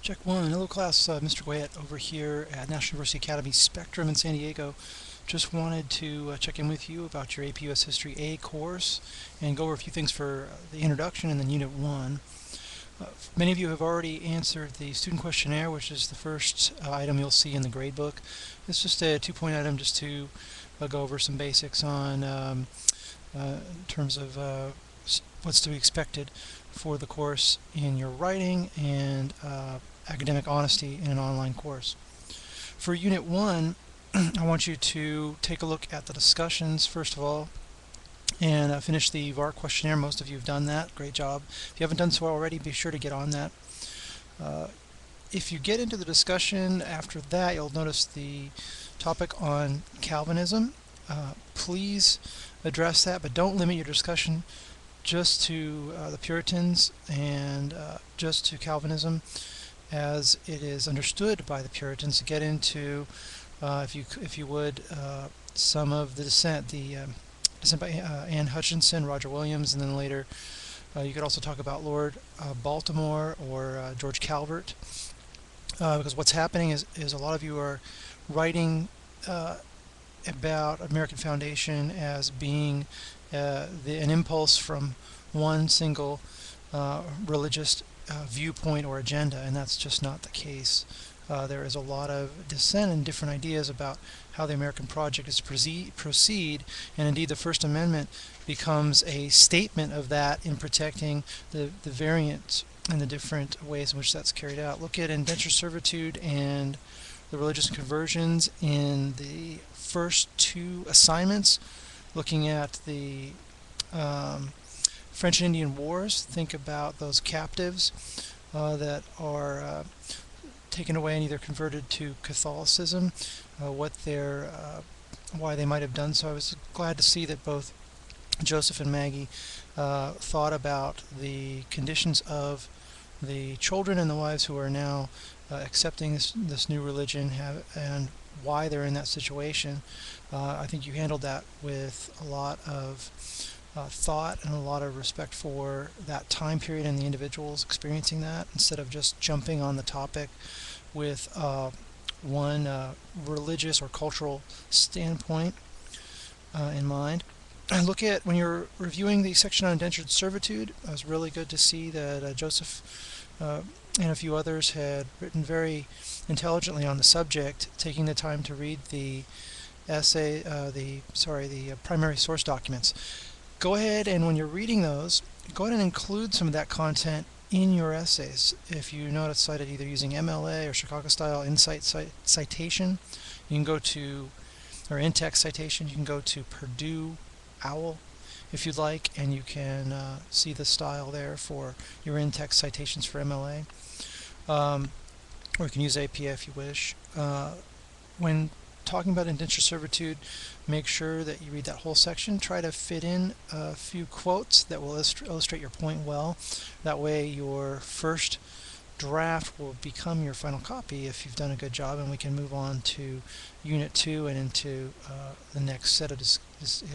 Check one. Hello class, Mr. Goyette over here at National University Academy Spectrum in San Diego. Just wanted to check in with you about your AP US History A course and go over a few things for the introduction and then Unit 1. Many of you have already answered the student questionnaire, which is the first item you'll see in the gradebook. It's just a 2-point item just to go over some basics on in terms of what's to be expected for the course in your writing and academic honesty in an online course. For Unit 1, I want you to take a look at the discussions first of all and finish the VAR questionnaire. Most of you have done that. Great job. If you haven't done so already, be sure to get on that. If you get into the discussion after that, you'll notice the topic on Calvinism. Please address that, but don't limit your discussion just to the Puritans and just to Calvinism as it is understood by the Puritans. To get into, if you would, some of the dissent, dissent by Anne Hutchinson, Roger Williams, and then later you could also talk about Lord Baltimore or George Calvert, because what's happening is a lot of you are writing about American Foundation as being an impulse from one single religious viewpoint or agenda, and that's just not the case. There is a lot of dissent and different ideas about how the American project is to proceed, and indeed the First Amendment becomes a statement of that in protecting the variant and the different ways in which that's carried out. Look at indentured servitude and the religious conversions in the first two assignments, looking at the French and Indian Wars. Think about those captives that are taken away and either converted to Catholicism, why they might have done so. I was glad to see that both Joseph and Maggie thought about the conditions of the children and the wives who are now accepting this new religion and why they're in that situation. I think you handled that with a lot of thought and a lot of respect for that time period and the individuals experiencing that, instead of just jumping on the topic with one religious or cultural standpoint in mind. Look at, when you're reviewing the section on indentured servitude, it was really good to see that Joseph and a few others had written very intelligently on the subject, taking the time to read the essay, the primary source documents. Go ahead and when you're reading those, go ahead and include some of that content in your essays. If you know it's cited either using MLA or Chicago style Insight citation, you can go to, or in-text citation, you can go to Purdue OWL if you'd like, and you can see the style there for your in-text citations for MLA. Or you can use APA if you wish. When talking about indentured servitude, make sure that you read that whole section. Try to fit in a few quotes that will illustrate your point well. That way your first draft will become your final copy if you've done a good job, and we can move on to Unit 2 and into the next set of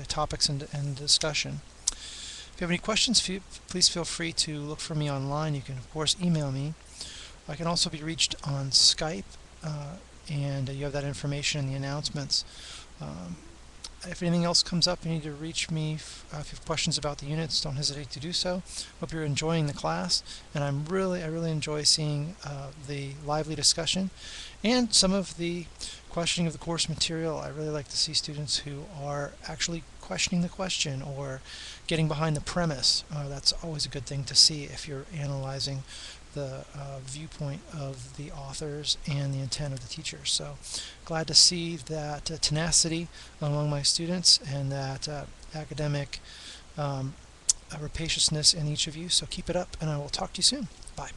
topics and discussion. If you have any questions, please feel free to look for me online. You can, of course, email me. I can also be reached on Skype, and you have that information in the announcements. If anything else comes up, you need to reach me. If you have questions about the units, don't hesitate to do so. Hope you're enjoying the class, and I really enjoy seeing the lively discussion and some of the questioning of the course material. I really like to see students who are actually questioning the question or getting behind the premise. That's always a good thing to see if you're analyzing the viewpoint of the authors and the intent of the teachers. So glad to see that tenacity among my students and that academic rapaciousness in each of you. So keep it up, and I will talk to you soon. Bye.